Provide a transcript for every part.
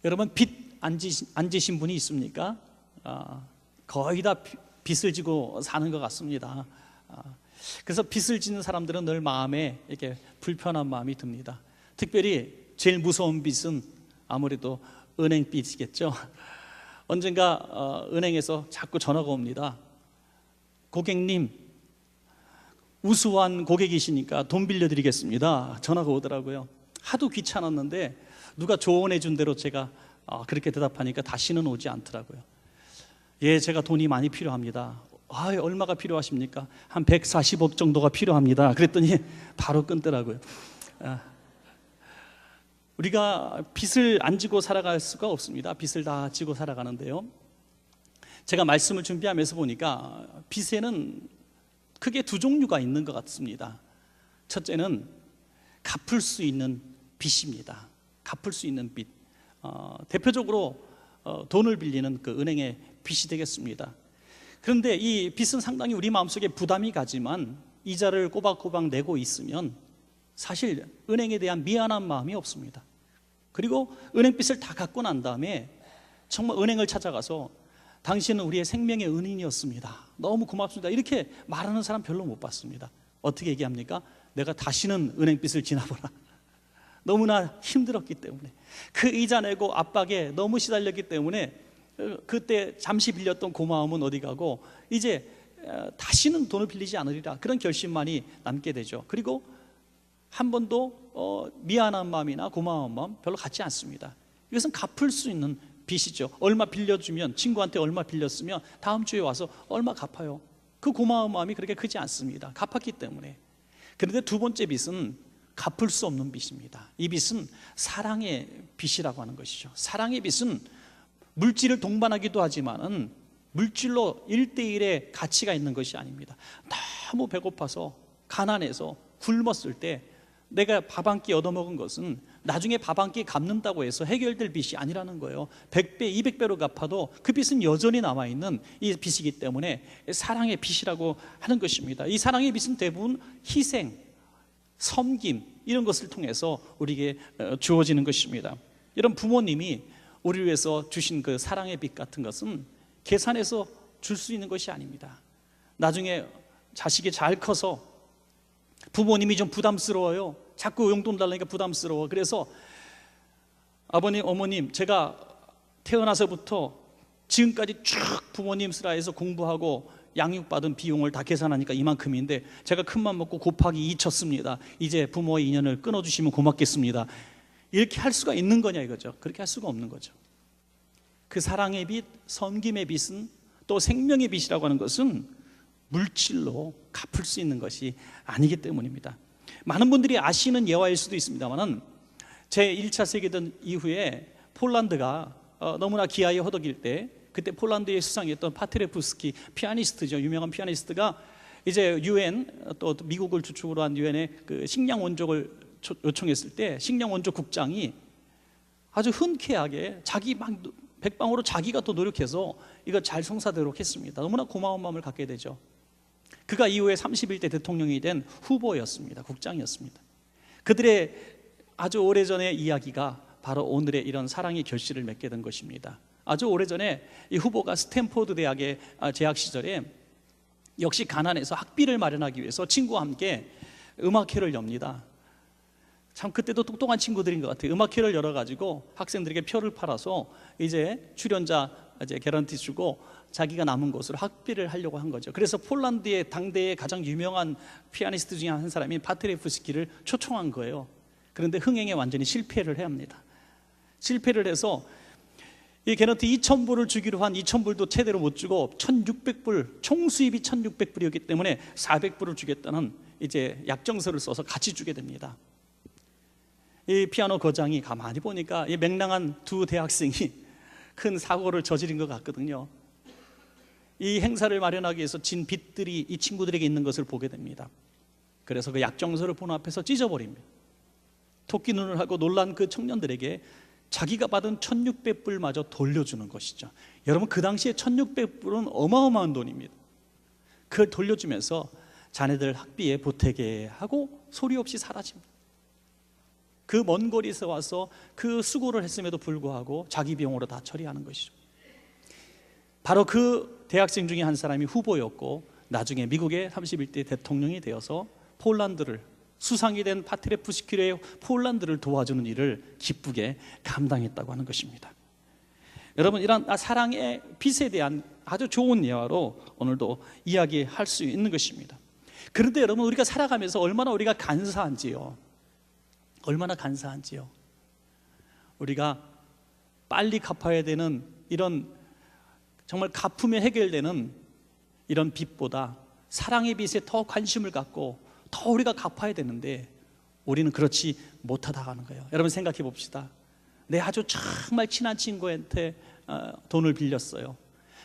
여러분 빚 안 지신 분이 있습니까? 거의 다 빚을 지고 사는 것 같습니다. 그래서 빚을 지는 사람들은 늘 마음에 이렇게 불편한 마음이 듭니다. 특별히 제일 무서운 빚은 아무래도 은행 빚이겠죠. 언젠가 은행에서 자꾸 전화가 옵니다. 고객님, 우수한 고객이시니까 돈 빌려드리겠습니다. 전화가 오더라고요. 하도 귀찮았는데 누가 조언해 준 대로 제가 그렇게 대답하니까 다시는 오지 않더라고요. 예, 제가 돈이 많이 필요합니다. 얼마가 필요하십니까? 한 140억 정도가 필요합니다. 그랬더니 바로 끊더라고요. 우리가 빚을 안 지고 살아갈 수가 없습니다. 빚을 다 지고 살아가는데요, 제가 말씀을 준비하면서 보니까 빚에는 크게 두 종류가 있는 것 같습니다. 첫째는 갚을 수 있는 빚입니다. 갚을 수 있는 빚. 대표적으로 돈을 빌리는 그 은행의 빚이 되겠습니다. 그런데 이 빚은 상당히 우리 마음속에 부담이 가지만 이자를 꼬박꼬박 내고 있으면 사실 은행에 대한 미안한 마음이 없습니다. 그리고 은행 빚을 다 갚고 난 다음에 정말 은행을 찾아가서 당신은 우리의 생명의 은인이었습니다, 너무 고맙습니다, 이렇게 말하는 사람 별로 못 봤습니다. 어떻게 얘기합니까? 내가 다시는 은행 빚을 지나보라. 너무나 힘들었기 때문에, 그 이자 내고 압박에 너무 시달렸기 때문에 그때 잠시 빌렸던 고마움은 어디 가고 이제 다시는 돈을 빌리지 않으리라, 그런 결심만이 남게 되죠. 그리고 한 번도 미안한 마음이나 고마운 마음 별로 갖지 않습니다. 이것은 갚을 수 있는 빚이죠. 얼마 빌려주면, 친구한테 얼마 빌렸으면 다음 주에 와서 얼마 갚아요. 그 고마운 마음이 그렇게 크지 않습니다. 갚았기 때문에. 그런데 두 번째 빚은 갚을 수 없는 빚입니다. 이 빚은 사랑의 빚이라고 하는 것이죠. 사랑의 빚은 물질을 동반하기도 하지만은 물질로 1대1의 가치가 있는 것이 아닙니다. 너무 배고파서 가난해서 굶었을 때 내가 밥 한 끼 얻어먹은 것은 나중에 밥 한 끼 갚는다고 해서 해결될 빚이 아니라는 거예요. 100배, 200배로 갚아도 그 빚은 여전히 남아있는 이 빚이기 때문에 사랑의 빚이라고 하는 것입니다. 이 사랑의 빚은 대부분 희생, 섬김, 이런 것을 통해서 우리에게 주어지는 것입니다. 이런 부모님이 우리를 위해서 주신 그 사랑의 빚 같은 것은 계산해서 줄 수 있는 것이 아닙니다. 나중에 자식이 잘 커서 부모님이 좀 부담스러워요. 자꾸 용돈 달라니까 부담스러워. 그래서 아버님, 어머님, 제가 태어나서부터 지금까지 쭉 부모님 슬하에서 공부하고 양육받은 비용을 다 계산하니까 이만큼인데 제가 큰맘 먹고 곱하기 2 쳤습니다. 이제 부모의 인연을 끊어주시면 고맙겠습니다. 이렇게 할 수가 있는 거냐 이거죠. 그렇게 할 수가 없는 거죠. 그 사랑의 빚, 섬김의 빚은, 또 생명의 빚이라고 하는 것은 물질로 갚을 수 있는 것이 아니기 때문입니다. 많은 분들이 아시는 예화일 수도 있습니다만 제1차 세계대전 이후에 폴란드가 너무나 기아에 허덕일 때, 그때 폴란드의 수상이었던 파트레프스키 피아니스트죠. 유명한 피아니스트가 이제 유엔, 또 미국을 주축으로 한 유엔의 그 식량 원조를 요청했을 때 식량 원조 국장이 아주 흔쾌하게 자기 막 백방으로 자기가 또 노력해서 이거 잘 성사되도록 했습니다. 너무나 고마운 마음을 갖게 되죠. 그가 이후에 31대 대통령이 된 후보였습니다. 국장이었습니다. 그들의 아주 오래전의 이야기가 바로 오늘의 이런 사랑의 결실을 맺게 된 것입니다. 아주 오래전에 이 후보가 스탠포드 대학의 재학 시절에 역시 가난해서 학비를 마련하기 위해서 친구와 함께 음악회를 엽니다. 참 그때도 똑똑한 친구들인 것 같아요. 음악회를 열어가지고 학생들에게 표를 팔아서 이제 출연자 이제 개런티 주고 자기가 남은 곳으로 학비를 하려고 한 거죠. 그래서 폴란드의 당대의 가장 유명한 피아니스트 중에 한 사람인 파트레프스키를 초청한 거예요. 그런데 흥행에 완전히 실패를 해야 합니다. 실패를 해서 이 개런티 2,000불을 주기로 한 2,000불도 제대로 못 주고 1,600불, 총 수입이 1,600불이었기 때문에 400불을 주겠다는 이제 약정서를 써서 같이 주게 됩니다. 이 피아노 거장이 가만히 보니까 이 맹랑한 두 대학생이 큰 사고를 저지른 것 같거든요. 이 행사를 마련하기 위해서 진 빚들이 이 친구들에게 있는 것을 보게 됩니다. 그래서 그 약정서를 본 앞에서 찢어버립니다. 토끼 눈을 하고 놀란 그 청년들에게 자기가 받은 1,600불마저 돌려주는 것이죠. 여러분, 그 당시에 1,600불은 어마어마한 돈입니다. 그걸 돌려주면서 자네들 학비에 보태게 하고 소리 없이 사라집니다. 그 먼 거리에서 와서 그 수고를 했음에도 불구하고 자기 비용으로 다 처리하는 것이죠. 바로 그 대학생 중에 한 사람이 후보였고 나중에 미국의 31대 대통령이 되어서 폴란드를, 수상이 된 파트레프스키의 폴란드를 도와주는 일을 기쁘게 감당했다고 하는 것입니다. 여러분, 이런 사랑의 빛에 대한 아주 좋은 예화로 오늘도 이야기할 수 있는 것입니다. 그런데 여러분, 우리가 살아가면서 얼마나 우리가 간사한지요. 얼마나 간사한지요. 우리가 빨리 갚아야 되는 이런 정말 갚으면 해결되는 이런 빚보다 사랑의 빚에 더 관심을 갖고 더 우리가 갚아야 되는데 우리는 그렇지 못하다 하는 거예요. 여러분, 생각해 봅시다. 내 아주 정말 친한 친구한테 돈을 빌렸어요.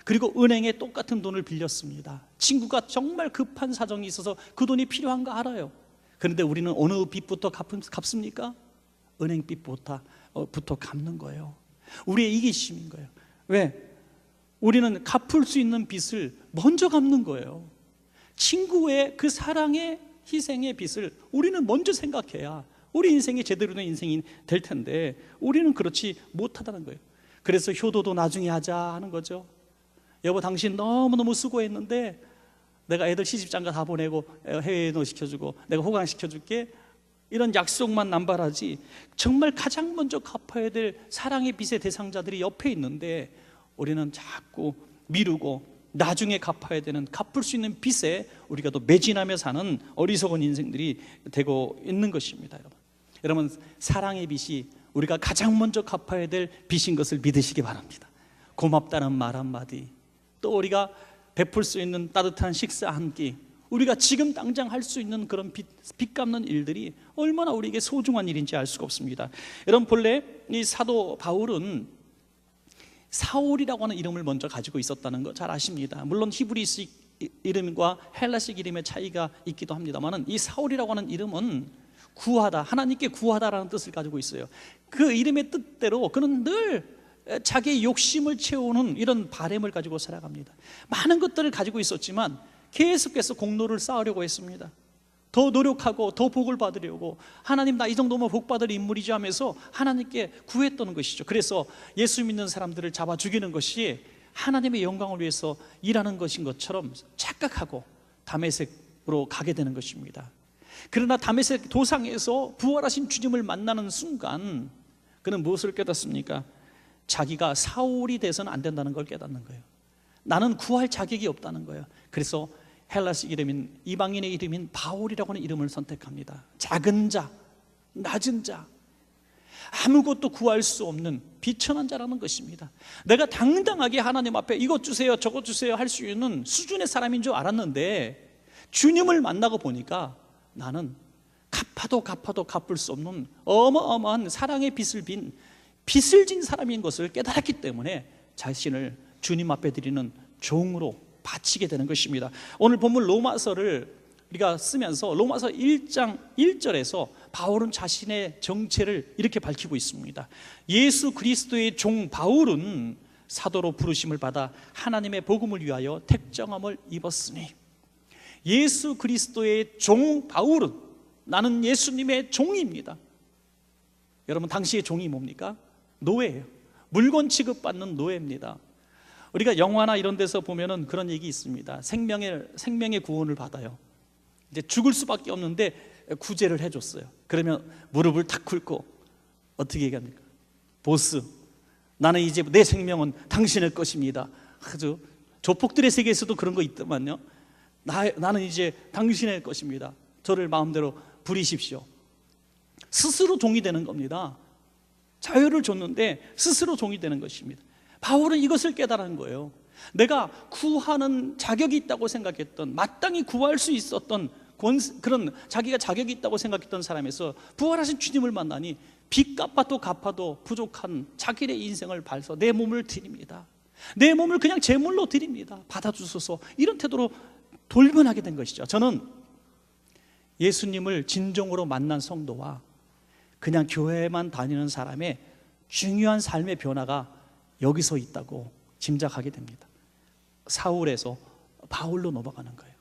그리고 은행에 똑같은 돈을 빌렸습니다. 친구가 정말 급한 사정이 있어서 그 돈이 필요한 거 알아요. 그런데 우리는 어느 빚부터 갚습니까? 은행 빚부터 갚는 거예요. 우리의 이기심인 거예요. 왜? 우리는 갚을 수 있는 빚을 먼저 갚는 거예요. 친구의 그 사랑의 희생의 빚을 우리는 먼저 생각해야 우리 인생이 제대로 된 인생이 될 텐데 우리는 그렇지 못하다는 거예요. 그래서 효도도 나중에 하자 하는 거죠. 여보, 당신 너무너무 수고했는데 내가 애들 시집장가 다 보내고 해외여행 시켜주고 내가 호강시켜줄게, 이런 약속만 남발하지 정말 가장 먼저 갚아야 될 사랑의 빚의 대상자들이 옆에 있는데 우리는 자꾸 미루고 나중에 갚아야 되는, 갚을 수 있는 빚에 우리가 또 매진하며 사는 어리석은 인생들이 되고 있는 것입니다. 여러분, 사랑의 빚이 우리가 가장 먼저 갚아야 될 빚인 것을 믿으시기 바랍니다. 고맙다는 말 한마디, 또 우리가 베풀 수 있는 따뜻한 식사 한 끼, 우리가 지금 당장 할 수 있는 그런 빚 갚는 일들이 얼마나 우리에게 소중한 일인지 알 수가 없습니다. 여러분, 본래 이 사도 바울은 사울이라고 하는 이름을 먼저 가지고 있었다는 거 잘 아십니다. 물론 히브리식 이름과 헬라식 이름의 차이가 있기도 합니다만 이 사울이라고 하는 이름은 구하다, 하나님께 구하다라는 뜻을 가지고 있어요. 그 이름의 뜻대로 그는 늘 자기의 욕심을 채우는 이런 바램을 가지고 살아갑니다. 많은 것들을 가지고 있었지만 계속해서 공로를 쌓으려고 했습니다. 더 노력하고 더 복을 받으려고, 하나님 나 이 정도면 복 받을 인물이지 하면서 하나님께 구했던 것이죠. 그래서 예수 믿는 사람들을 잡아 죽이는 것이 하나님의 영광을 위해서 일하는 것인 것처럼 착각하고 다메섹으로 가게 되는 것입니다. 그러나 다메섹 도상에서 부활하신 주님을 만나는 순간 그는 무엇을 깨닫습니까? 자기가 사울이 돼서는 안 된다는 걸 깨닫는 거예요. 나는 구할 자격이 없다는 거예요. 그래서 헬라식 이름인, 이방인의 이름인 바울이라고 하는 이름을 선택합니다. 작은 자, 낮은 자, 아무것도 구할 수 없는 비천한 자라는 것입니다. 내가 당당하게 하나님 앞에 이것 주세요 저것 주세요 할 수 있는 수준의 사람인 줄 알았는데 주님을 만나고 보니까 나는 갚아도 갚을 수 없는 어마어마한 사랑의 빚을 진 사람인 것을 깨달았기 때문에 자신을 주님 앞에 드리는 종으로 바치게 되는 것입니다. 오늘 본문 로마서를 우리가 쓰면서 로마서 1장 1절에서 바울은 자신의 정체를 이렇게 밝히고 있습니다. 예수 그리스도의 종 바울은 사도로 부르심을 받아 하나님의 복음을 위하여 택정함을 입었으니, 예수 그리스도의 종 바울은, 나는 예수님의 종입니다. 여러분, 당시의 종이 뭡니까? 노예예요. 물건 취급받는 노예입니다. 우리가 영화나 이런 데서 보면은 그런 얘기 있습니다. 생명의 구원을 받아요. 이제 죽을 수밖에 없는데 구제를 해줬어요. 그러면 무릎을 탁 꿇고 어떻게 얘기합니까? 보스, 나는 이제 내 생명은 당신의 것입니다. 아주 조폭들의 세계에서도 그런 거 있더만요. 나는 이제 당신의 것입니다. 저를 마음대로 부리십시오. 스스로 종이 되는 겁니다. 자유를 줬는데 스스로 종이 되는 것입니다. 바울은 이것을 깨달은 거예요. 내가 구하는 자격이 있다고 생각했던, 마땅히 구할 수 있었던 그런 자기가 자격이 있다고 생각했던 사람에서 부활하신 주님을 만나니 빚 갚아도 부족한 자기의 인생을 발서 내 몸을 드립니다. 내 몸을 그냥 제물로 드립니다. 받아주소서, 이런 태도로 돌변하게 된 것이죠. 저는 예수님을 진정으로 만난 성도와 그냥 교회만 다니는 사람의 중요한 삶의 변화가 여기서 있다고 짐작하게 됩니다. 사울에서 바울로 넘어가는 거예요.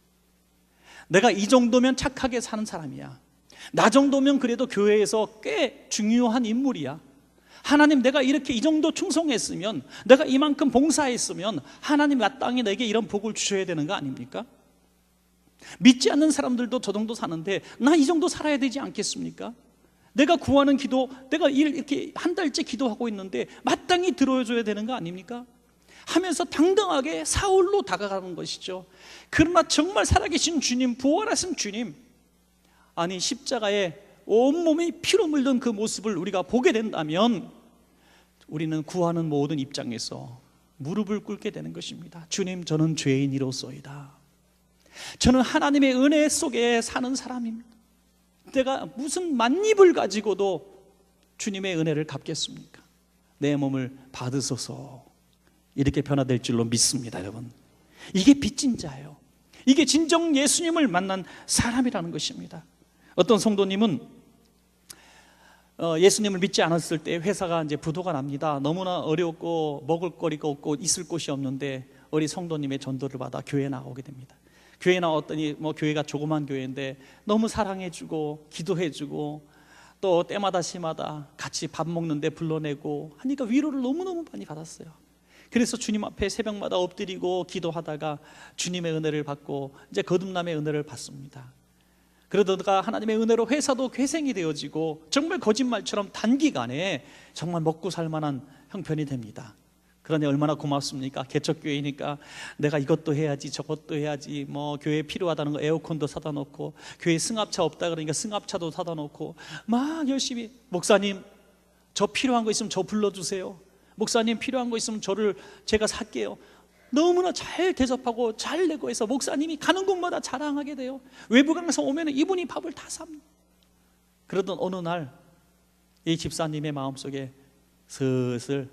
내가 이 정도면 착하게 사는 사람이야, 나 정도면 그래도 교회에서 꽤 중요한 인물이야. 하나님, 내가 이렇게 이 정도 충성했으면, 내가 이만큼 봉사했으면 하나님 마땅히 내게 이런 복을 주셔야 되는 거 아닙니까? 믿지 않는 사람들도 저 정도 사는데 나 이 정도 살아야 되지 않겠습니까? 내가 구하는 기도, 내가 이렇게 한 달째 기도하고 있는데 마땅히 들어줘야 되는 거 아닙니까? 하면서 당당하게 사울로 다가가는 것이죠. 그러나 정말 살아계신 주님, 부활하신 주님, 아니 십자가에 온몸이 피로 물든 그 모습을 우리가 보게 된다면 우리는 구하는 모든 입장에서 무릎을 꿇게 되는 것입니다. 주님, 저는 죄인이로소이다. 저는 하나님의 은혜 속에 사는 사람입니다. 내가 무슨 만입을 가지고도 주님의 은혜를 갚겠습니까? 내 몸을 받으소서. 이렇게 변화될 줄로 믿습니다. 여러분, 이게 빚진 자예요. 이게 진정 예수님을 만난 사람이라는 것입니다. 어떤 성도님은 예수님을 믿지 않았을 때 회사가 이제 부도가 납니다. 너무나 어렵고 먹을 거리가 없고 있을 곳이 없는데 우리 성도님의 전도를 받아 교회에 나오게 됩니다. 교회에 나왔더니 교회가 조그만 교회인데 너무 사랑해주고 기도해주고 또 때마다 시마다 같이 밥 먹는데 불러내고 하니까 위로를 너무너무 많이 받았어요. 그래서 주님 앞에 새벽마다 엎드리고 기도하다가 주님의 은혜를 받고 이제 거듭남의 은혜를 받습니다. 그러다가 하나님의 은혜로 회사도 회생이 되어지고 정말 거짓말처럼 단기간에 정말 먹고 살 만한 형편이 됩니다. 그러니 얼마나 고맙습니까? 개척교회니까 내가 이것도 해야지 저것도 해야지, 교회에 필요하다는 거 에어컨도 사다 놓고, 교회에 승합차 없다 그러니까 승합차도 사다 놓고 막 열심히, 목사님 저 필요한 거 있으면 저 불러주세요, 목사님 필요한 거 있으면 제가 살게요. 너무나 잘 대접하고 잘 내고 해서 목사님이 가는 곳마다 자랑하게 돼요. 외부 강사 오면 이분이 밥을 다 삽니다. 그러던 어느 날 이 집사님의 마음속에 슬슬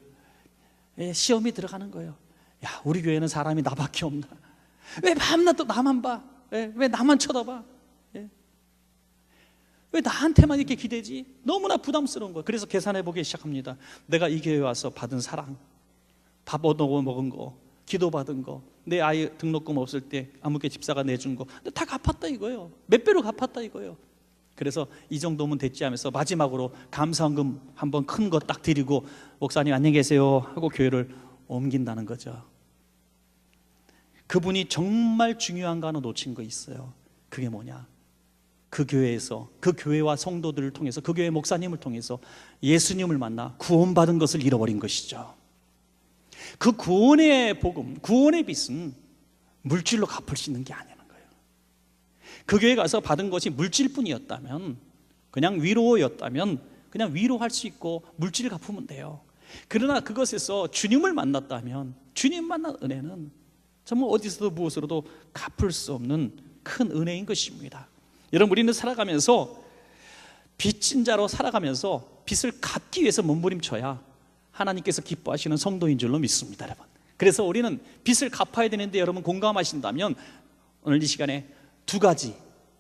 시험이 들어가는 거예요. 야, 우리 교회는 사람이 나밖에 없나? 왜 밤낮 또 나만 봐? 왜 나만 쳐다봐? 왜 나한테만 이렇게 기대지? 너무나 부담스러운 거예요. 그래서 계산해 보기 시작합니다. 내가 이 교회에 와서 받은 사랑, 밥 얻어 먹은 거, 기도 받은 거, 내 아이 등록금 없을 때 아무개 집사가 내준 거 다 갚았다 이거예요. 몇 배로 갚았다 이거예요. 그래서 이 정도면 됐지 하면서 마지막으로 감사원금 한번 큰 거 딱 드리고 목사님 안녕히 계세요 하고 교회를 옮긴다는 거죠. 그분이 정말 중요한 거 하나 놓친 거 있어요. 그게 뭐냐? 그 교회에서, 그 교회와 성도들을 통해서, 그 교회 목사님을 통해서 예수님을 만나 구원받은 것을 잃어버린 것이죠. 그 구원의 복음, 구원의 빚은 물질로 갚을 수 있는 게 아니라는 거예요. 그 교회 가서 받은 것이 물질뿐이었다면, 그냥 위로였다면 그냥 위로할 수 있고 물질을 갚으면 돼요. 그러나 그것에서 주님을 만났다면 주님 만난 은혜는 정말 어디서도 무엇으로도 갚을 수 없는 큰 은혜인 것입니다. 여러분, 우리는 살아가면서 빚진 자로 살아가면서 빚을 갚기 위해서 몸부림쳐야 하나님께서 기뻐하시는 성도인 줄로 믿습니다, 여러분. 그래서 우리는 빚을 갚아야 되는데, 여러분 공감하신다면 오늘 이 시간에 두 가지,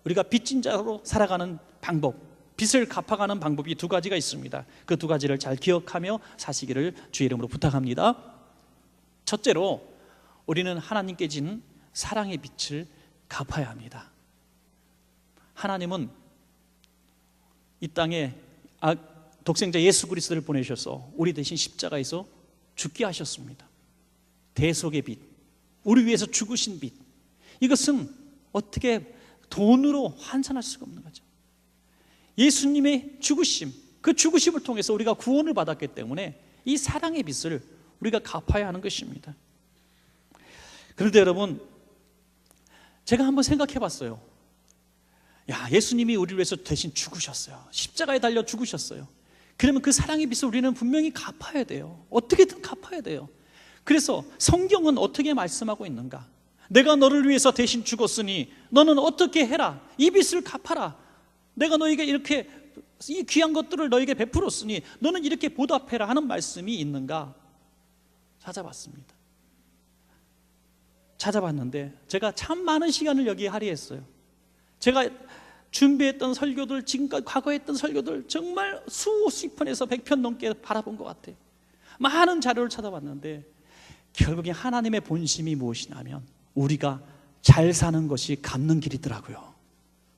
우리가 빚진 자로 살아가는 방법, 빚을 갚아가는 방법이 두 가지가 있습니다. 그 두 가지를 잘 기억하며 사시기를 주의 이름으로 부탁합니다. 첫째로, 우리는 하나님께 진 사랑의 빚을 갚아야 합니다. 하나님은 이 땅에 독생자 예수 그리스도를 보내셔서 우리 대신 십자가에서 죽게 하셨습니다. 대속의 빚, 우리 위해서 죽으신 빚, 이것은 어떻게 돈으로 환산할 수가 없는 거죠. 예수님의 죽으심, 그 죽으심을 통해서 우리가 구원을 받았기 때문에 이 사랑의 빚을 우리가 갚아야 하는 것입니다. 그런데 여러분, 제가 한번 생각해 봤어요. 야, 예수님이 우리를 위해서 대신 죽으셨어요. 십자가에 달려 죽으셨어요. 그러면 그 사랑의 빚을 우리는 분명히 갚아야 돼요. 어떻게든 갚아야 돼요. 그래서 성경은 어떻게 말씀하고 있는가? 내가 너를 위해서 대신 죽었으니 너는 어떻게 해라. 이 빚을 갚아라. 내가 너에게 이렇게 이 귀한 것들을 너에게 베풀었으니 너는 이렇게 보답해라 하는 말씀이 있는가? 찾아봤습니다. 찾아봤는데 제가 참 많은 시간을 여기에 할애했어요. 제가 준비했던 설교들, 지금까지 과거에 했던 설교들 정말 수십 편에서 100편 넘게 바라본 것 같아요. 많은 자료를 찾아봤는데 결국에 하나님의 본심이 무엇이냐면 우리가 잘 사는 것이 갚는 길이더라고요.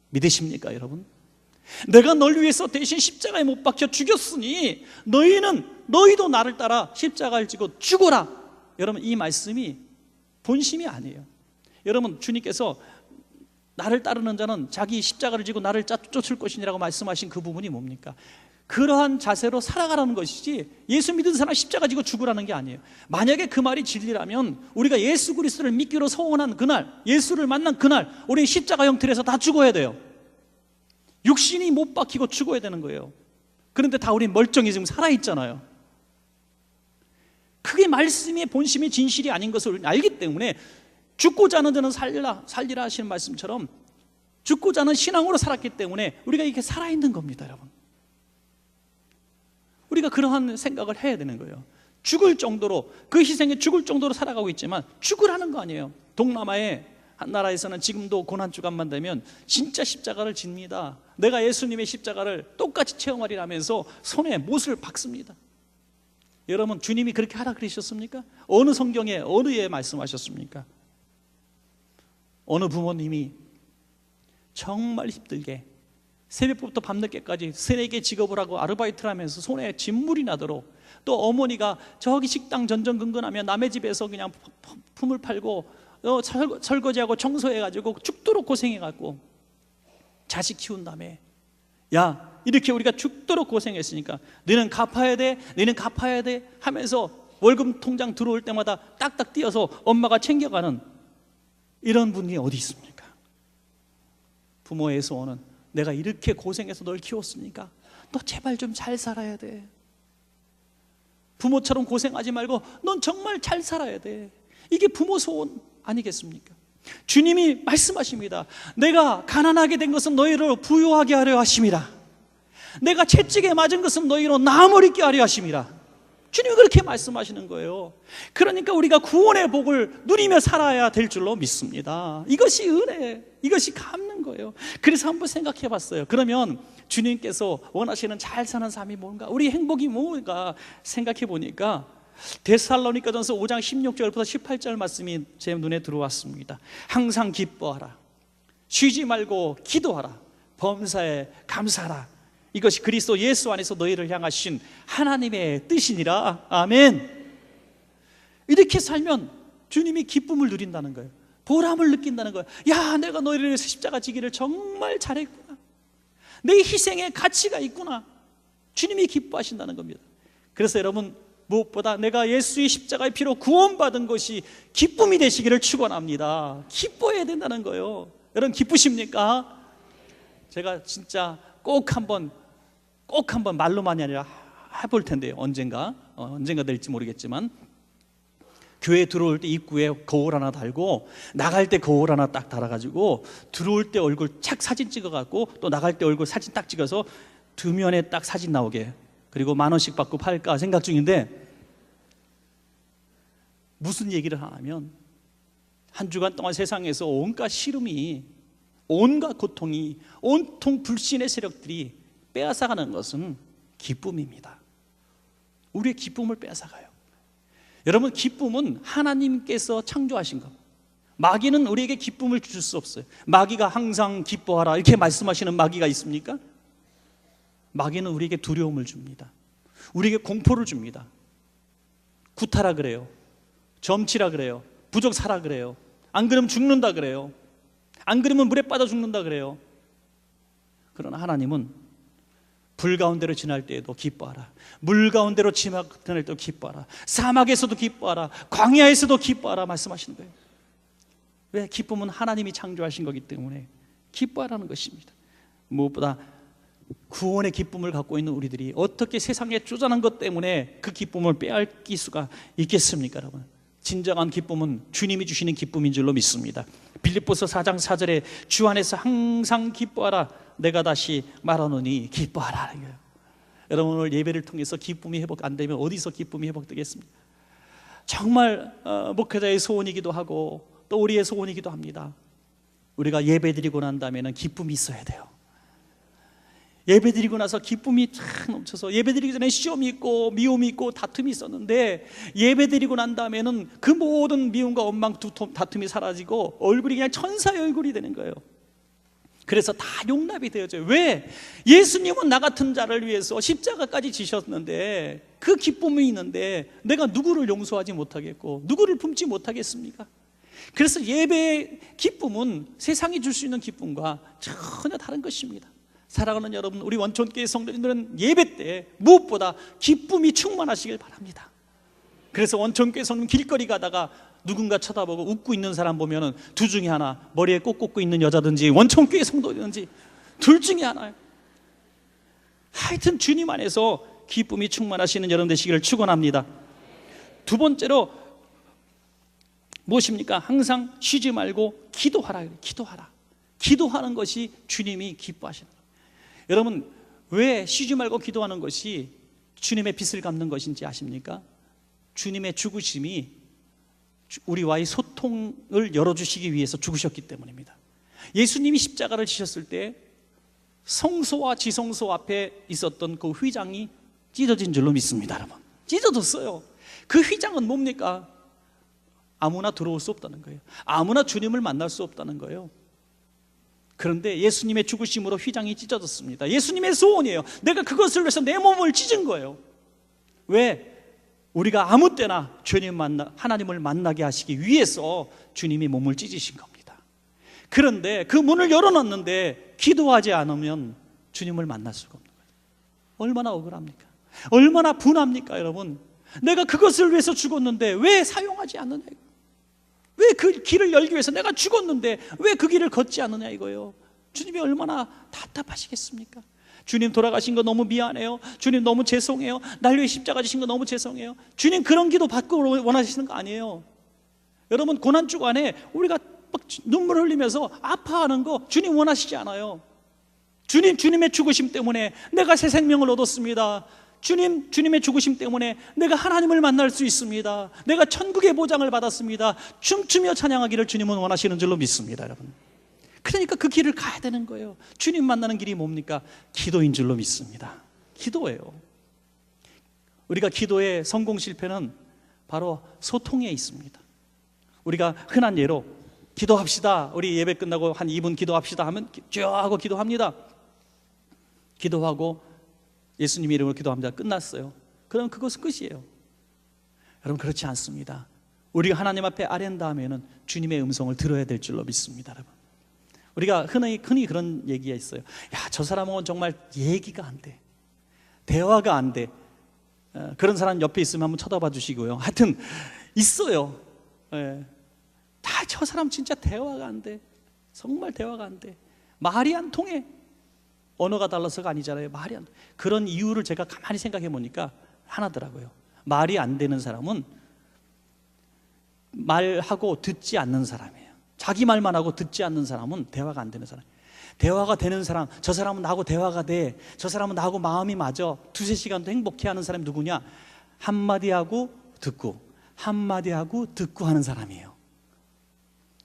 믿으십니까, 여러분? 내가 널 위해서 대신 십자가에 못 박혀 죽였으니 너희도 나를 따라 십자가를 지고 죽어라. 여러분, 이 말씀이 본심이 아니에요. 여러분, 주님께서 나를 따르는 자는 자기 십자가를 지고 나를 쫓을 것이니라고 말씀하신 그 부분이 뭡니까? 그러한 자세로 살아가라는 것이지 예수 믿은 사람 십자가 지고 죽으라는 게 아니에요. 만약에 그 말이 진리라면 우리가 예수 그리스도를 믿기로 서원한 그날, 예수를 만난 그날 우리 십자가 형틀에서 다 죽어야 돼요. 육신이 못 박히고 죽어야 되는 거예요. 그런데 다 우리 멀쩡히 지금 살아있잖아요. 그게 말씀의 본심이 진실이 아닌 것을 알기 때문에 죽고자 하는 자는 살리라 하시는 말씀처럼 죽고자 하는 신앙으로 살았기 때문에 우리가 이렇게 살아있는 겁니다. 여러분, 우리가 그러한 생각을 해야 되는 거예요. 죽을 정도로, 그 희생에 죽을 정도로 살아가고 있지만 죽으라는 거 아니에요. 동남아의 한 나라에서는 지금도 고난주간만 되면 진짜 십자가를 집니다. 내가 예수님의 십자가를 똑같이 체험하리라면서 손에 못을 박습니다. 여러분, 주님이 그렇게 하라 그러셨습니까? 어느 성경에 어느 예 말씀하셨습니까? 어느 부모님이 정말 힘들게 새벽부터 밤늦게까지 3-4개 직업을 하고 아르바이트를 하면서 손에 진물이 나도록, 또 어머니가 저기 식당 전전긍긍하며 남의 집에서 그냥 품을 팔고 설거지하고 청소해가지고 죽도록 고생해갖고 자식 키운 다음에, 야, 이렇게 우리가 죽도록 고생했으니까 너는 갚아야 돼, 너는 갚아야 돼 하면서 월급 통장 들어올 때마다 딱딱 띄어서 엄마가 챙겨가는 이런 분이 어디 있습니까? 부모의 소원은 내가 이렇게 고생해서 널 키웠으니까 너 제발 좀 잘 살아야 돼. 부모처럼 고생하지 말고 넌 정말 잘 살아야 돼. 이게 부모 소원 아니겠습니까? 주님이 말씀하십니다. 내가 가난하게 된 것은 너희를 부유하게 하려 하심이라. 내가 채찍에 맞은 것은 너희로 나음을 입게 하려 하심이라. 주님이 그렇게 말씀하시는 거예요. 그러니까 우리가 구원의 복을 누리며 살아야 될 줄로 믿습니다. 이것이 은혜, 이것이 갚는 거예요. 그래서 한번 생각해 봤어요. 그러면 주님께서 원하시는 잘 사는 삶이 뭔가, 우리 행복이 뭔가 생각해 보니까 데살로니가전서 5장 16절부터 18절 말씀이 제 눈에 들어왔습니다. 항상 기뻐하라, 쉬지 말고 기도하라, 범사에 감사하라. 이것이 그리스도 예수 안에서 너희를 향하신 하나님의 뜻이니라. 아멘. 이렇게 살면 주님이 기쁨을 누린다는 거예요. 보람을 느낀다는 거예요. 야, 내가 너희를 위해서 십자가 지기를 정말 잘했구나. 내 희생에 가치가 있구나. 주님이 기뻐하신다는 겁니다. 그래서 여러분, 무엇보다 내가 예수의 십자가의 피로 구원받은 것이 기쁨이 되시기를 축원합니다. 기뻐해야 된다는 거예요. 여러분, 기쁘십니까? 제가 진짜 꼭 한번 말로만이 아니라 해볼 텐데요. 언젠가 될지 모르겠지만, 교회 들어올 때 입구에 거울 하나 달고 나갈 때 거울 하나 딱 달아가지고 들어올 때 얼굴 착 사진 찍어갖고 또 나갈 때 얼굴 사진 딱 찍어서 두 면에 딱 사진 나오게, 그리고 10,000원씩 받고 팔까 생각 중인데, 무슨 얘기를 하냐면 한 주간 동안 세상에서 온갖 시름이, 온갖 고통이, 온통 불신의 세력들이 빼앗아가는 것은 기쁨입니다. 우리의 기쁨을 빼앗아가요. 여러분, 기쁨은 하나님께서 창조하신 것. 마귀는 우리에게 기쁨을 줄 수 없어요. 마귀가 항상 기뻐하라 이렇게 말씀하시는 마귀가 있습니까? 마귀는 우리에게 두려움을 줍니다. 우리에게 공포를 줍니다. 구타라 그래요. 점치라 그래요. 부적 사라 그래요. 안 그러면 죽는다 그래요. 안 그러면 물에 빠져 죽는다 그래요. 그러나 하나님은 불 가운데로 지날 때에도 기뻐하라, 물 가운데로 지날 때도 기뻐하라, 사막에서도 기뻐하라, 광야에서도 기뻐하라 말씀하시는 거예요. 왜? 기쁨은 하나님이 창조하신 거기 때문에 기뻐하라는 것입니다. 무엇보다 구원의 기쁨을 갖고 있는 우리들이 어떻게 세상에 쪼잔한 것 때문에 그 기쁨을 빼앗길 수가 있겠습니까? 여러분, 진정한 기쁨은 주님이 주시는 기쁨인 줄로 믿습니다. 빌립보서 4장 4절에 주 안에서 항상 기뻐하라, 내가 다시 말하노니 기뻐하라. 여러분, 오늘 예배를 통해서 기쁨이 회복 안 되면 어디서 기쁨이 회복되겠습니까? 정말 목회자의 소원이기도 하고 또 우리의 소원이기도 합니다. 우리가 예배드리고 난 다음에는 기쁨이 있어야 돼요. 예배드리고 나서 기쁨이 쫙 넘쳐서, 예배드리기 전에 시험이 있고 미움이 있고 다툼이 있었는데 예배드리고 난 다음에는 그 모든 미움과 원망, 다툼이 사라지고 얼굴이 그냥 천사의 얼굴이 되는 거예요. 그래서 다 용납이 되어져요. 왜? 예수님은 나 같은 자를 위해서 십자가까지 지셨는데, 그 기쁨이 있는데 내가 누구를 용서하지 못하겠고 누구를 품지 못하겠습니까? 그래서 예배의 기쁨은 세상이 줄 수 있는 기쁨과 전혀 다른 것입니다. 사랑하는 여러분, 우리 원천교회 성도님들은 예배 때 무엇보다 기쁨이 충만하시길 바랍니다. 그래서 원천교회 성도님 길거리 가다가 누군가 쳐다보고 웃고 있는 사람 보면은 둘 중에 하나, 머리에 꼭 꽂고 있는 여자든지 원천교회 성도든지 둘 중에 하나예요. 하여튼 주님 안에서 기쁨이 충만하시는 여러분 되시기를 축원합니다. 두 번째로 무엇입니까? 항상 쉬지 말고 기도하라. 기도하라. 기도하는 것이 주님이 기뻐하시는 거예요. 여러분, 왜 쉬지 말고 기도하는 것이 주님의 빚을 갚는 것인지 아십니까? 주님의 죽으심이 우리와의 소통을 열어주시기 위해서 죽으셨기 때문입니다. 예수님이 십자가를 지셨을 때 성소와 지성소 앞에 있었던 그 휘장이 찢어진 줄로 믿습니다. 여러분, 찢어졌어요. 그 휘장은 뭡니까? 아무나 들어올 수 없다는 거예요. 아무나 주님을 만날 수 없다는 거예요. 그런데 예수님의 죽으심으로 휘장이 찢어졌습니다. 예수님의 소원이에요. 내가 그것을 위해서 내 몸을 찢은 거예요. 왜? 우리가 아무 때나 하나님을 만나게 하시기 위해서 주님이 몸을 찢으신 겁니다. 그런데 그 문을 열어놨는데 기도하지 않으면 주님을 만날 수가 없는 거예요. 얼마나 억울합니까? 얼마나 분합니까, 여러분? 내가 그것을 위해서 죽었는데 왜 사용하지 않느냐? 왜 그 길을 열기 위해서 내가 죽었는데 왜 그 길을 걷지 않느냐 이거예요. 주님이 얼마나 답답하시겠습니까? 주님 돌아가신 거 너무 미안해요. 주님 너무 죄송해요. 날 위해 십자가 지신 거 너무 죄송해요. 주님 그런 기도 받고 원하시는 거 아니에요. 여러분, 고난 주간에 우리가 막 눈물 흘리면서 아파하는 거 주님 원하시지 않아요. 주님의 죽으심 때문에 내가 새 생명을 얻었습니다. 주님의 죽으심 때문에 내가 하나님을 만날 수 있습니다. 내가 천국의 보장을 받았습니다. 춤추며 찬양하기를 주님은 원하시는 줄로 믿습니다, 여러분. 그러니까 그 길을 가야 되는 거예요. 주님 만나는 길이 뭡니까? 기도인 줄로 믿습니다. 기도예요. 우리가 기도의 성공 실패는 바로 소통에 있습니다. 우리가 흔한 예로 기도합시다. 우리 예배 끝나고 한 2분 기도합시다 하면 쭉 하고 기도합니다. 기도하고 예수님 이름으로 기도합니다. 끝났어요. 그럼 그것은 끝이에요. 여러분, 그렇지 않습니다. 우리가 하나님 앞에 아랜다 하면은 주님의 음성을 들어야 될 줄로 믿습니다, 여러분. 우리가 흔히 그런 얘기가 있어요. 야, 저 사람은 정말 얘기가 안 돼. 대화가 안 돼. 그런 사람 옆에 있으면 한번 쳐다봐 주시고요. 하여튼 있어요. 저 사람 진짜 대화가 안 돼. 정말 대화가 안 돼. 말이 안 통해. 언어가 달라서가 아니잖아요. 말이 안 돼. 그런 이유를 제가 가만히 생각해 보니까 하나더라고요. 말이 안 되는 사람은 말하고 듣지 않는 사람이에요. 자기 말만 하고 듣지 않는 사람은 대화가 안 되는 사람. 대화가 되는 사람, 저 사람은 나하고 대화가 돼. 저 사람은 나하고 마음이 맞아. 두세 시간도 행복해하는 사람이 누구냐? 한마디 하고 듣고, 한마디 하고 듣고 하는 사람이에요.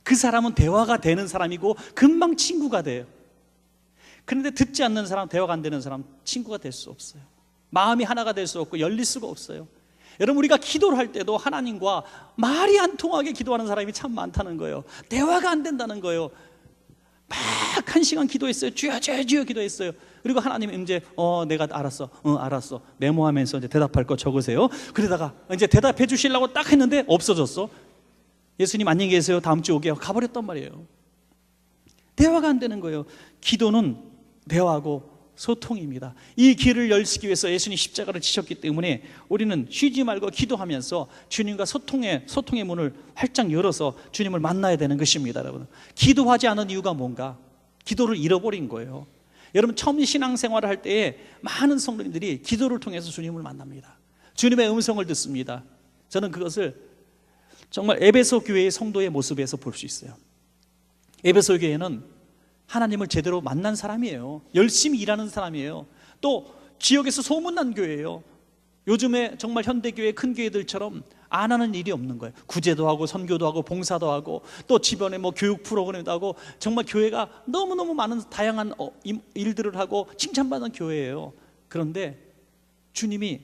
그 사람은 대화가 되는 사람이고 금방 친구가 돼요. 그런데 듣지 않는 사람, 대화가 안 되는 사람, 친구가 될 수 없어요. 마음이 하나가 될 수 없고 열릴 수가 없어요. 여러분, 우리가 기도를 할 때도 하나님과 말이 안 통하게 기도하는 사람이 참 많다는 거예요. 대화가 안 된다는 거예요. 막 1시간 기도했어요. 주여 주여 주여 기도했어요. 그리고 하나님 이제 내가 알았어. 알았어. 메모하면서 이제 대답할 거 적으세요. 그러다가 이제 대답해 주시려고 딱 했는데 없어졌어. 예수님 안녕히 계세요. 다음 주 오게 가버렸단 말이에요. 대화가 안 되는 거예요. 기도는 대화하고 소통입니다. 이 길을 열시기 위해서 예수님 십자가를 지셨기 때문에 우리는 쉬지 말고 기도하면서 주님과 소통의 문을 활짝 열어서 주님을 만나야 되는 것입니다. 여러분, 기도하지 않은 이유가 뭔가? 기도를 잃어버린 거예요. 여러분, 처음 신앙생활을 할 때에 많은 성도님들이 기도를 통해서 주님을 만납니다. 주님의 음성을 듣습니다. 저는 그것을 정말 에베소 교회의 성도의 모습에서 볼 수 있어요. 에베소 교회는 하나님을 제대로 만난 사람이에요. 열심히 일하는 사람이에요. 또 지역에서 소문난 교회예요. 요즘에 정말 현대교회 큰 교회들처럼 안 하는 일이 없는 거예요. 구제도 하고 선교도 하고 봉사도 하고 또 주변에 뭐 교육 프로그램도 하고 정말 교회가 너무너무 많은 다양한 일들을 하고 칭찬받는 교회예요. 그런데 주님이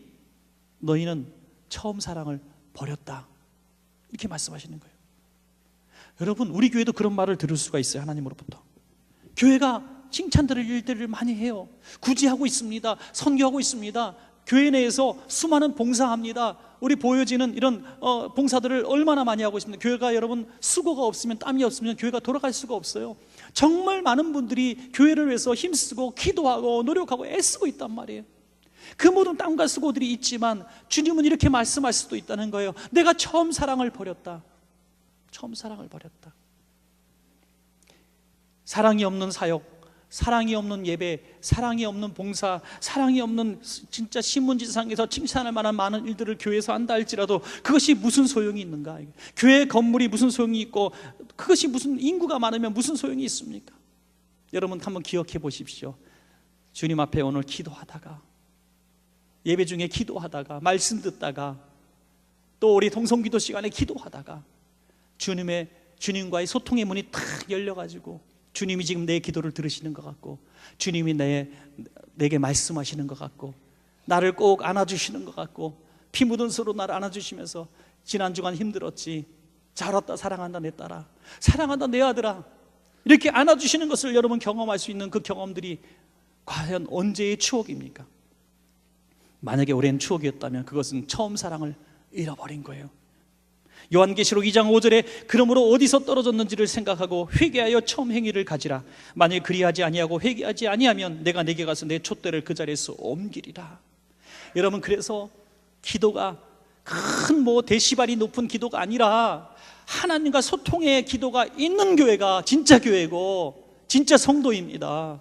너희는 처음 사랑을 버렸다, 이렇게 말씀하시는 거예요. 여러분, 우리 교회도 그런 말을 들을 수가 있어요. 하나님으로부터. 교회가 칭찬드릴 일들을 많이 해요. 구제하고 있습니다. 선교하고 있습니다. 교회 내에서 수많은 봉사합니다. 우리 보여지는 이런 봉사들을 얼마나 많이 하고 있습니다. 교회가 여러분 수고가 없으면, 땀이 없으면 교회가 돌아갈 수가 없어요. 정말 많은 분들이 교회를 위해서 힘쓰고 기도하고 노력하고 애쓰고 있단 말이에요. 그 모든 땀과 수고들이 있지만 주님은 이렇게 말씀할 수도 있다는 거예요. 내가 처음 사랑을 버렸다. 처음 사랑을 버렸다. 사랑이 없는 사역, 사랑이 없는 예배, 사랑이 없는 봉사, 사랑이 없는 진짜 신문지상에서 칭찬할 만한 많은 일들을 교회에서 한다 할지라도 그것이 무슨 소용이 있는가? 교회 건물이 무슨 소용이 있고, 그것이 무슨, 인구가 많으면 무슨 소용이 있습니까? 여러분 한번 기억해 보십시오. 주님 앞에 오늘 기도하다가, 예배 중에 기도하다가, 말씀 듣다가, 또 우리 동성기도 시간에 기도하다가 주님과의 소통의 문이 탁 열려가지고 주님이 지금 내 기도를 들으시는 것 같고, 주님이 내게 말씀하시는 것 같고, 나를 꼭 안아주시는 것 같고, 피 묻은 손으로 나를 안아주시면서 지난 주간 힘들었지, 잘 왔다 사랑한다 내 딸아, 사랑한다 내 아들아, 이렇게 안아주시는 것을 여러분 경험할 수 있는 그 경험들이 과연 언제의 추억입니까? 만약에 오랜 추억이었다면 그것은 처음 사랑을 잃어버린 거예요. 요한계시록 2장 5절에 그러므로 어디서 떨어졌는지를 생각하고 회개하여 처음 행위를 가지라. 만일 그리하지 아니하고 회개하지 아니하면 내가 내게 가서 내 촛대를 그 자리에서 옮기리라. 여러분, 그래서 기도가 큰 데시발이 높은 기도가 아니라 하나님과 소통의 기도가 있는 교회가 진짜 교회고 진짜 성도입니다.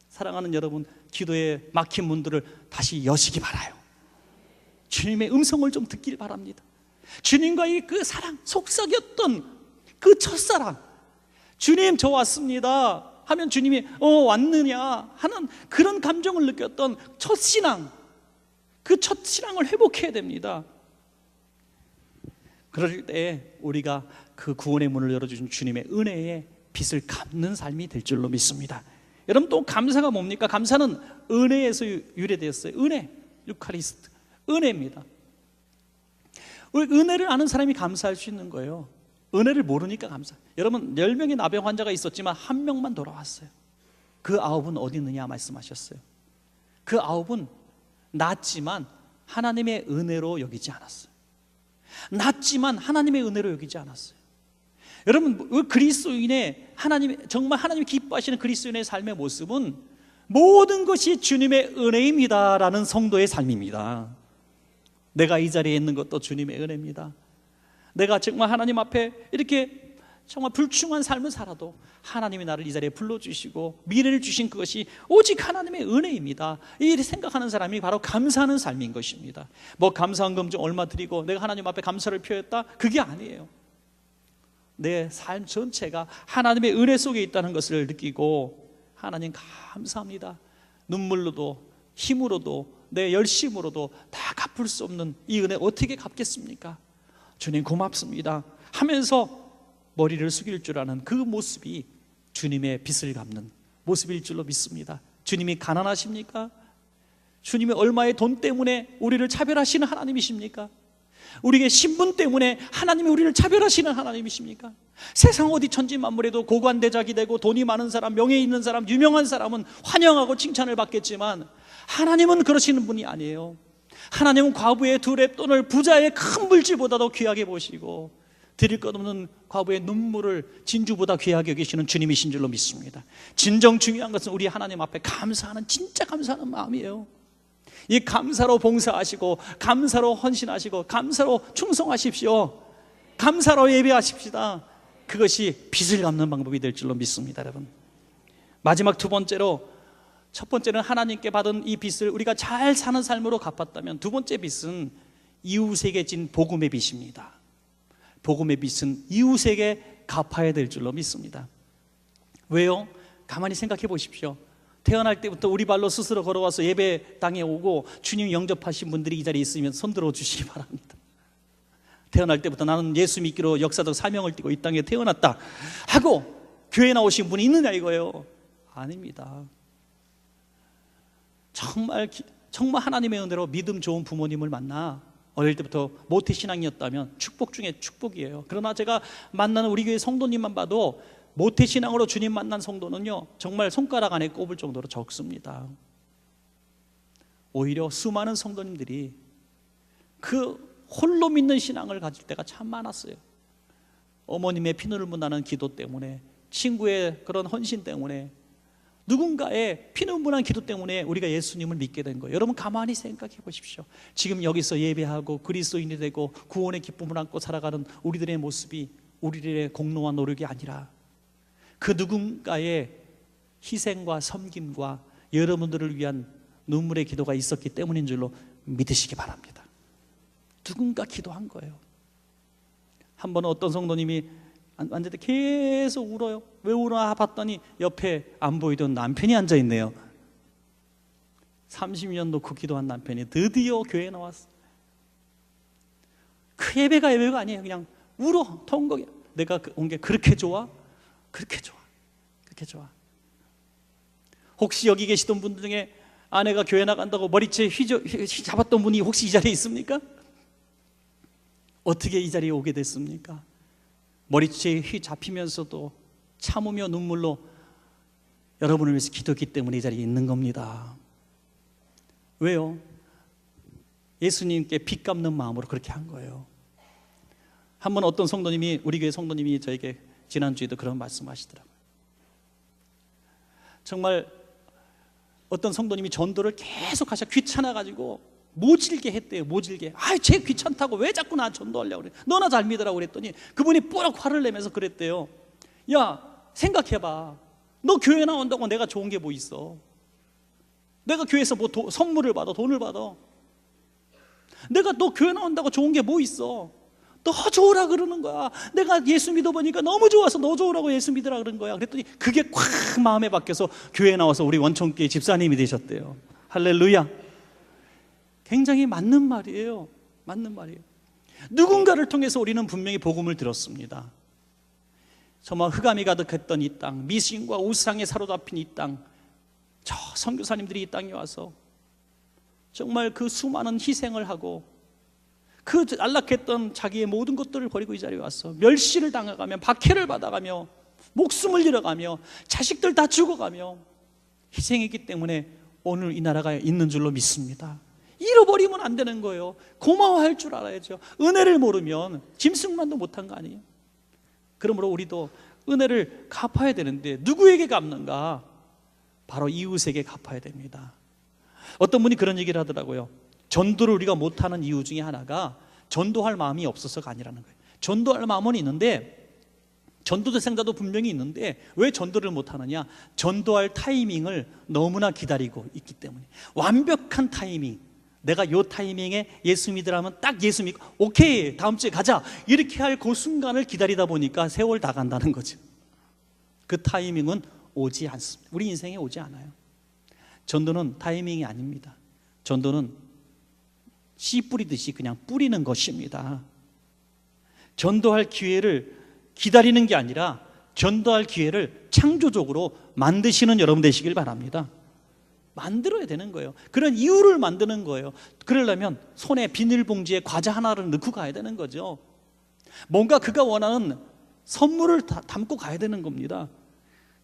사랑하는 여러분, 기도에 막힌 문들을 다시 여시기 바라요. 주님의 음성을 좀 듣길 바랍니다. 주님과의 그 사랑, 속삭였던 그 첫사랑, 주님 저 왔습니다 하면 주님이 왔느냐 하는 그런 감정을 느꼈던 첫신앙, 그 첫신앙을 회복해야 됩니다. 그럴 때 우리가 그 구원의 문을 열어주신 주님의 은혜에 빚을 갚는 삶이 될 줄로 믿습니다. 여러분, 또 감사가 뭡니까? 감사는 은혜에서 유래되었어요. 은혜, 유카리스트, 은혜입니다. 은혜를 아는 사람이 감사할 수 있는 거예요. 은혜를 모르니까 감사. 여러분, 10명의 나병 환자가 있었지만 1명만 돌아왔어요. 그 9은 어디 있느냐 말씀하셨어요. 그 9은 낫지만 하나님의 은혜로 여기지 않았어요. 낫지만 하나님의 은혜로 여기지 않았어요. 여러분, 그리스도인의 정말 하나님이 기뻐하시는 그리스도인의 삶의 모습은 모든 것이 주님의 은혜입니다라는 성도의 삶입니다. 내가 이 자리에 있는 것도 주님의 은혜입니다. 내가 정말 하나님 앞에 이렇게 정말 불충한 삶을 살아도 하나님이 나를 이 자리에 불러주시고 미래를 주신 그것이 오직 하나님의 은혜입니다. 이렇게 생각하는 사람이 바로 감사하는 삶인 것입니다. 감사헌금 좀 얼마 드리고 내가 하나님 앞에 감사를 표했다? 그게 아니에요. 내 삶 전체가 하나님의 은혜 속에 있다는 것을 느끼고, 하나님 감사합니다, 눈물로도 힘으로도 내 열심으로도 다 갚을 수 없는 이 은혜 어떻게 갚겠습니까? 주님 고맙습니다 하면서 머리를 숙일 줄 아는 그 모습이 주님의 빚을 갚는 모습일 줄로 믿습니다. 주님이 가난하십니까? 주님이 얼마의 돈 때문에 우리를 차별하시는 하나님이십니까? 우리에게 신분 때문에 하나님이 우리를 차별하시는 하나님이십니까? 세상 어디 천지만물에도 고관대작이 되고 돈이 많은 사람, 명예 있는 사람, 유명한 사람은 환영하고 칭찬을 받겠지만 하나님은 그러시는 분이 아니에요. 하나님은 과부의 두 렙돈을 부자의 큰 물질보다도 귀하게 보시고, 드릴 것 없는 과부의 눈물을 진주보다 귀하게 여기시는 주님이신 줄로 믿습니다. 진정 중요한 것은 우리 하나님 앞에 감사하는, 진짜 감사하는 마음이에요. 이 감사로 봉사하시고, 감사로 헌신하시고, 감사로 충성하십시오. 감사로 예배하십시다. 그것이 빚을 갚는 방법이 될 줄로 믿습니다. 여러분, 마지막 두 번째로, 첫 번째는 하나님께 받은 이 빚을 우리가 잘 사는 삶으로 갚았다면, 두 번째 빚은 이웃에게 진 복음의 빚입니다. 복음의 빚은 이웃에게 갚아야 될 줄로 믿습니다. 왜요? 가만히 생각해 보십시오. 태어날 때부터 우리 발로 스스로 걸어와서 예배당에 오고 주님 영접하신 분들이 이 자리에 있으면 손들어 주시기 바랍니다. 태어날 때부터 나는 예수 믿기로 역사적 사명을 띠고 이 땅에 태어났다 하고 교회 나오신 분이 있느냐 이거예요? 아닙니다. 정말 하나님의 은혜로 믿음 좋은 부모님을 만나 어릴 때부터 모태신앙이었다면 축복 중에 축복이에요. 그러나 제가 만나는 우리 교회 성도님만 봐도 모태신앙으로 주님 만난 성도는요, 정말 손가락 안에 꼽을 정도로 적습니다. 오히려 수많은 성도님들이 그 홀로 믿는 신앙을 가질 때가 참 많았어요. 어머님의 피눈물 나는 기도 때문에, 친구의 그런 헌신 때문에, 누군가의 피눈물난 기도 때문에 우리가 예수님을 믿게 된 거예요. 여러분 가만히 생각해 보십시오. 지금 여기서 예배하고 그리스도인이 되고 구원의 기쁨을 안고 살아가는 우리들의 모습이 우리들의 공로와 노력이 아니라 그 누군가의 희생과 섬김과 여러분들을 위한 눈물의 기도가 있었기 때문인 줄로 믿으시기 바랍니다. 누군가 기도한 거예요. 한 번은 어떤 성도님이 앉았는데 계속 울어요. 왜 울어 봤더니 옆에 안 보이던 남편이 앉아있네요. 30년 놓고 기도한 남편이 드디어 교회에 나왔어. 그 예배가 아니에요. 그냥 울어 통곡이야. 내가 온 게 그렇게 좋아? 그렇게 좋아. 그렇게 좋아. 혹시 여기 계시던 분들 중에 아내가 교회 나간다고 머리채 휘 잡았던 분이 혹시 이 자리에 있습니까? 어떻게 이 자리에 오게 됐습니까? 머리채에 휘 잡히면서도 참으며 눈물로 여러분을 위해서 기도했기 때문에 이 자리에 있는 겁니다. 왜요? 예수님께 빚 갚는 마음으로 그렇게 한 거예요. 한 번 어떤 성도님이, 우리 교회 성도님이 저에게 지난주에도 그런 말씀하시더라고요. 정말 어떤 성도님이 전도를 계속 하셔 귀찮아가지고 모질게 했대요. 모질게. 쟤 귀찮다고 왜 자꾸 나 전도하려고 그래. 너나 잘 믿으라고 그랬더니 그분이 뽀록 화를 내면서 그랬대요. 야, 생각해봐. 너 교회 나온다고 내가 좋은 게 뭐 있어? 내가 교회에서 뭐 선물을 받아, 돈을 받아. 내가 너 교회 나온다고 좋은 게 뭐 있어? 너 좋으라 그러는 거야. 내가 예수 믿어보니까 너무 좋아서 너 좋으라고 예수 믿으라 그런 거야. 그랬더니 그게 콱 마음에 박혀서 교회에 나와서 우리 원천교회 집사님이 되셨대요. 할렐루야. 굉장히 맞는 말이에요. 맞는 말이에요. 누군가를 통해서 우리는 분명히 복음을 들었습니다. 정말 흑암이 가득했던 이 땅, 미신과 우상에 사로잡힌 이 땅, 저 선교사님들이 이 땅에 와서 정말 그 수많은 희생을 하고 그 안락했던 자기의 모든 것들을 버리고 이 자리에 왔어. 멸시를 당해가며 박해를 받아가며 목숨을 잃어가며 자식들 다 죽어가며 희생했기 때문에 오늘 이 나라가 있는 줄로 믿습니다. 잃어버리면 안 되는 거예요. 고마워할 줄 알아야죠. 은혜를 모르면 짐승만도 못한 거 아니에요? 그러므로 우리도 은혜를 갚아야 되는데 누구에게 갚는가? 바로 이웃에게 갚아야 됩니다. 어떤 분이 그런 얘기를 하더라고요. 전도를 우리가 못하는 이유 중에 하나가 전도할 마음이 없어서가 아니라는 거예요. 전도할 마음은 있는데, 전도 대상자도 분명히 있는데 왜 전도를 못하느냐? 전도할 타이밍을 너무나 기다리고 있기 때문에. 완벽한 타이밍, 내가 요 타이밍에 예수 믿으라면 딱 예수 믿고 오케이 다음 주에 가자 이렇게 할 그 순간을 기다리다 보니까 세월 다 간다는 거죠. 그 타이밍은 오지 않습니다. 우리 인생에 오지 않아요. 전도는 타이밍이 아닙니다. 전도는 씨 뿌리듯이 그냥 뿌리는 것입니다. 전도할 기회를 기다리는 게 아니라 전도할 기회를 창조적으로 만드시는 여러분 되시길 바랍니다. 만들어야 되는 거예요. 그런 이유를 만드는 거예요. 그러려면 손에 비닐봉지에 과자 하나를 넣고 가야 되는 거죠. 뭔가 그가 원하는 선물을 담고 가야 되는 겁니다.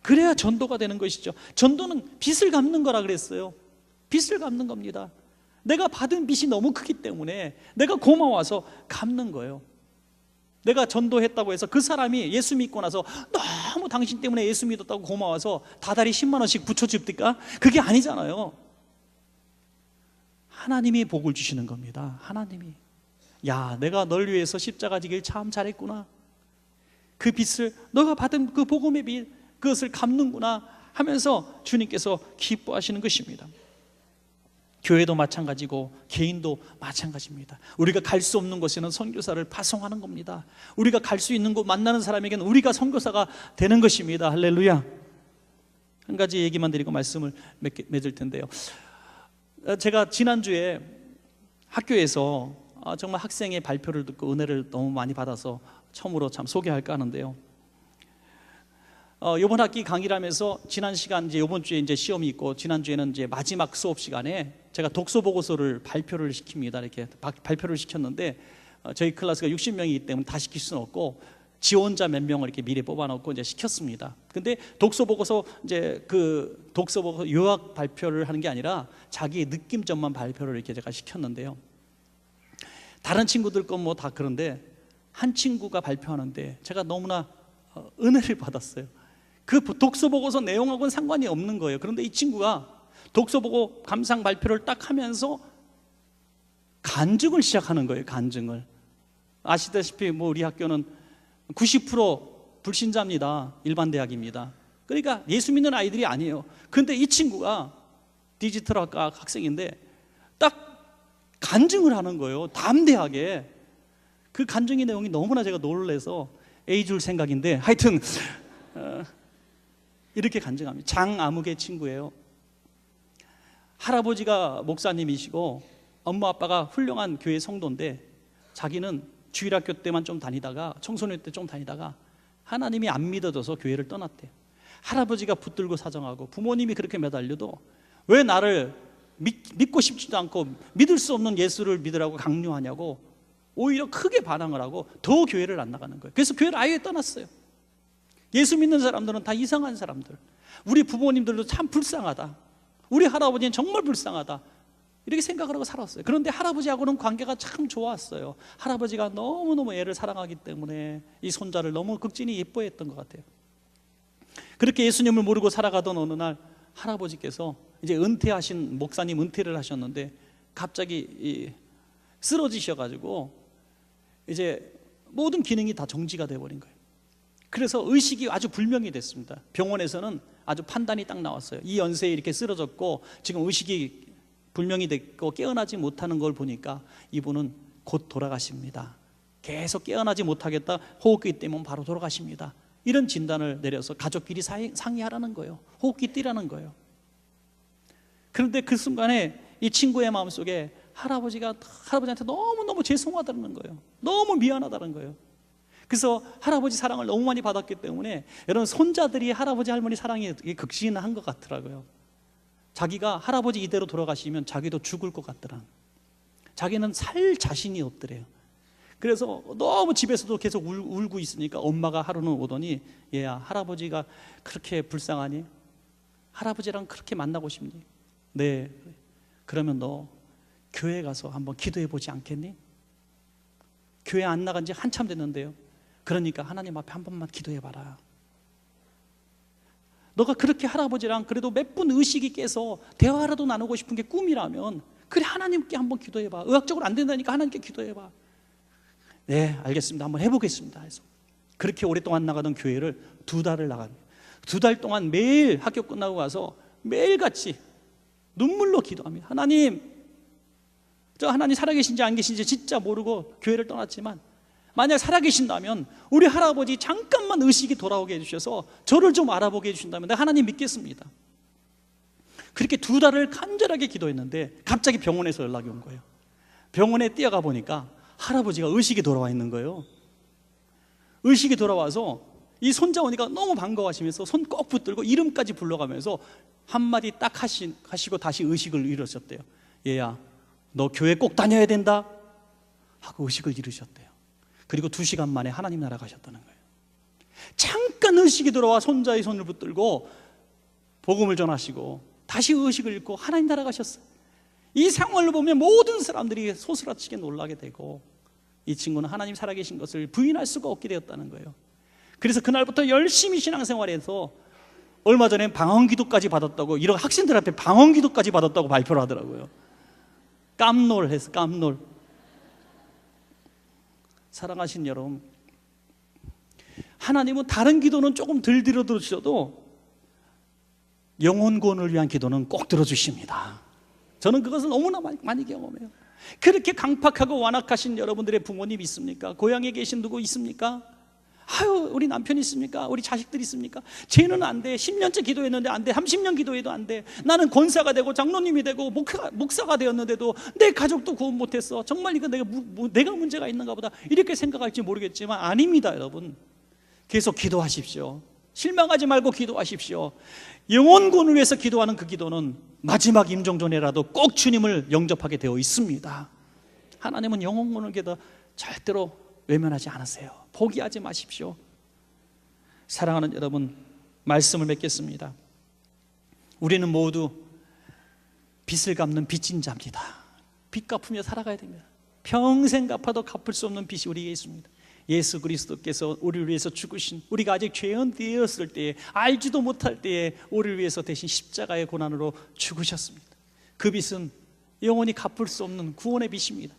그래야 전도가 되는 것이죠. 전도는 빚을 갚는 거라 그랬어요. 빚을 갚는 겁니다. 내가 받은 빚이 너무 크기 때문에 내가 고마워서 갚는 거예요. 내가 전도했다고 해서 그 사람이 예수 믿고 나서 너무 당신 때문에 예수 믿었다고 고마워서 다달이 10만 원씩 붙여줍니까? 그게 아니잖아요. 하나님이 복을 주시는 겁니다. 하나님이. 야, 내가 널 위해서 십자가 지길 참 잘했구나. 그 빚을 너가 받은 그 복음의 빚, 그것을 갚는구나 하면서 주님께서 기뻐하시는 것입니다. 교회도 마찬가지고 개인도 마찬가지입니다. 우리가 갈 수 없는 곳에는 선교사를 파송하는 겁니다. 우리가 갈 수 있는 곳 만나는 사람에게는 우리가 선교사가 되는 것입니다. 할렐루야. 한 가지 얘기만 드리고 말씀을 맺을 텐데요. 제가 지난주에 학교에서 정말 학생의 발표를 듣고 은혜를 너무 많이 받아서 처음으로 참 소개할까 하는데요. 이번 학기 강의를 하면서 지난 시간 이제 이번 주에 이제 시험이 있고 지난주에는 이제 마지막 수업 시간에 제가 독서 보고서를 발표를 시킵니다. 이렇게 발표를 시켰는데 저희 클래스가 60명이기 때문에 다 시킬 수는 없고 지원자 몇 명을 이렇게 미리 뽑아놓고 이제 시켰습니다. 근데 독서 보고서 이제 그 독서 보고서 요약 발표를 하는 게 아니라 자기의 느낌점만 발표를 이렇게 제가 시켰는데요. 다른 친구들 건 뭐 다 그런데 한 친구가 발표하는데 제가 너무나 은혜를 받았어요. 그 독서 보고서 내용하고는 상관이 없는 거예요. 그런데 이 친구가 독서 보고 감상 발표를 딱 하면서 간증을 시작하는 거예요. 간증을. 아시다시피 뭐 우리 학교는 90% 불신자입니다. 일반 대학입니다. 그러니까 예수 믿는 아이들이 아니에요. 근데 이 친구가 디지털학과 학생인데 딱 간증을 하는 거예요. 담대하게. 그 간증의 내용이 너무나 제가 놀라서 A 줄 생각인데 하여튼 이렇게 간증합니다. 장아무개 친구예요. 할아버지가 목사님이시고 엄마 아빠가 훌륭한 교회 성도인데 자기는 주일학교 때만 좀 다니다가 청소년 때 좀 다니다가 하나님이 안 믿어져서 교회를 떠났대요. 할아버지가 붙들고 사정하고 부모님이 그렇게 매달려도 왜 나를 믿고 싶지도 않고 믿을 수 없는 예수를 믿으라고 강요하냐고 오히려 크게 반항을 하고 더 교회를 안 나가는 거예요. 그래서 교회를 아예 떠났어요. 예수 믿는 사람들은 다 이상한 사람들. 우리 부모님들도 참 불쌍하다. 우리 할아버지는 정말 불쌍하다. 이렇게 생각을 하고 살았어요. 그런데 할아버지하고는 관계가 참 좋았어요. 할아버지가 너무너무 애를 사랑하기 때문에 이 손자를 너무 극진히 예뻐했던 것 같아요. 그렇게 예수님을 모르고 살아가던 어느 날 할아버지께서 이제 은퇴하신 목사님 은퇴를 하셨는데 갑자기 쓰러지셔가지고 이제 모든 기능이 다 정지가 돼버린 거예요. 그래서 의식이 아주 불명이 됐습니다. 병원에서는 아주 판단이 딱 나왔어요. 이 연세에 이렇게 쓰러졌고 지금 의식이 불명이 됐고 깨어나지 못하는 걸 보니까 이분은 곧 돌아가십니다. 계속 깨어나지 못하겠다. 호흡기 때문에 바로 돌아가십니다. 이런 진단을 내려서 가족끼리 상의하라는 거예요. 호흡기 뛰라는 거예요. 그런데 그 순간에 이 친구의 마음속에 할아버지한테 너무너무 죄송하다는 거예요. 너무 미안하다는 거예요. 그래서 할아버지 사랑을 너무 많이 받았기 때문에 여러분 손자들이 할아버지 할머니 사랑에 극진한 것 같더라고요. 자기가 할아버지 이대로 돌아가시면 자기도 죽을 것 같더라. 자기는 살 자신이 없더래요. 그래서 너무 집에서도 계속 울고 있으니까 엄마가 하루는 오더니 얘야 할아버지가 그렇게 불쌍하니? 할아버지랑 그렇게 만나고 싶니? 네. 그러면 너 교회 가서 한번 기도해 보지 않겠니? 교회 안 나간 지 한참 됐는데요. 그러니까 하나님 앞에 한 번만 기도해 봐라. 너가 그렇게 할아버지랑 그래도 몇 분 의식이 깨서 대화라도 나누고 싶은 게 꿈이라면 그래 하나님께 한번 기도해 봐. 의학적으로 안 된다니까 하나님께 기도해 봐. 네 알겠습니다. 한번 해보겠습니다 해서 그렇게 오랫동안 나가던 교회를 2달을 나갑니다. 2달 동안 매일 학교 끝나고 가서 매일같이 눈물로 기도합니다. 하나님 살아계신지 안 계신지 진짜 모르고 교회를 떠났지만 만약 살아계신다면 우리 할아버지 잠깐만 의식이 돌아오게 해주셔서 저를 좀 알아보게 해주신다면 내가 하나님 믿겠습니다. 그렇게 2달을 간절하게 기도했는데 갑자기 병원에서 연락이 온 거예요. 병원에 뛰어가 보니까 할아버지가 의식이 돌아와 있는 거예요. 의식이 돌아와서 이 손자원이가 너무 반가워하시면서 손 꼭 붙들고 이름까지 불러가면서 한마디 딱 하시고 다시 의식을 잃으셨대요. 얘야 너 교회 꼭 다녀야 된다 하고 의식을 잃으셨대요. 그리고 2시간 만에 하나님 나라 가셨다는 거예요. 잠깐 의식이 돌아와 손자의 손을 붙들고 복음을 전하시고 다시 의식을 잃고 하나님 나라 가셨어요. 이 상황을 보면 모든 사람들이 소스라치게 놀라게 되고 이 친구는 하나님 살아계신 것을 부인할 수가 없게 되었다는 거예요. 그래서 그날부터 열심히 신앙생활해서 얼마 전에 방언기도까지 받았다고, 이런 학생들한테 방언기도까지 받았다고 발표를 하더라고요. 깜놀해서 깜놀. 사랑하신 여러분, 하나님은 다른 기도는 조금 덜 들어주셔도 영혼 구원을 위한 기도는 꼭 들어주십니다. 저는 그것을 너무나 많이 경험해요. 그렇게 강팍하고 완악하신 여러분들의 부모님 있습니까? 고향에 계신 누구 있습니까? 아유 우리 남편 있습니까? 우리 자식들 있습니까? 쟤는 안 돼. 10년째 기도했는데 안 돼. 30년 기도해도 안 돼. 나는 권사가 되고 장로님이 되고 목사가 되었는데도 내 가족도 구원 못했어. 정말 이거 내가 문제가 있는가 보다 이렇게 생각할지 모르겠지만 아닙니다. 여러분 계속 기도하십시오. 실망하지 말고 기도하십시오. 영혼 구원을 위해서 기도하는 그 기도는 마지막 임종 전에라도 꼭 주님을 영접하게 되어 있습니다. 하나님은 영혼 구원을 위해서 절대로 외면하지 않으세요. 포기하지 마십시오. 사랑하는 여러분, 말씀을 맺겠습니다. 우리는 모두 빚을 갚는 빚진 자입니다. 빚 갚으며 살아가야 됩니다. 평생 갚아도 갚을 수 없는 빚이 우리에게 있습니다. 예수 그리스도께서 우리를 위해서 죽으신, 우리가 아직 죄인 되었을 때에, 알지도 못할 때에 우리를 위해서 대신 십자가의 고난으로 죽으셨습니다. 그 빚은 영원히 갚을 수 없는 구원의 빚입니다.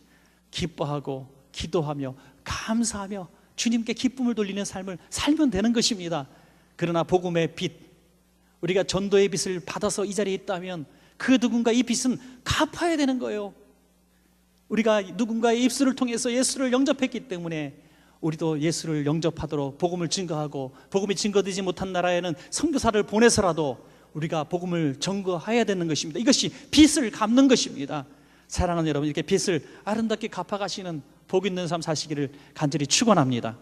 기뻐하고 기도하며 감사하며 주님께 기쁨을 돌리는 삶을 살면 되는 것입니다. 그러나 복음의 빚, 우리가 전도의 빚을 받아서 이 자리에 있다면 그 누군가 이 빚은 갚아야 되는 거예요. 우리가 누군가의 입술을 통해서 예수를 영접했기 때문에 우리도 예수를 영접하도록 복음을 증거하고, 복음이 증거되지 못한 나라에는 선교사를 보내서라도 우리가 복음을 증거해야 되는 것입니다. 이것이 빚을 갚는 것입니다. 사랑하는 여러분, 이렇게 빚을 아름답게 갚아가시는 복 있는 삶 사시기를 간절히 축원합니다.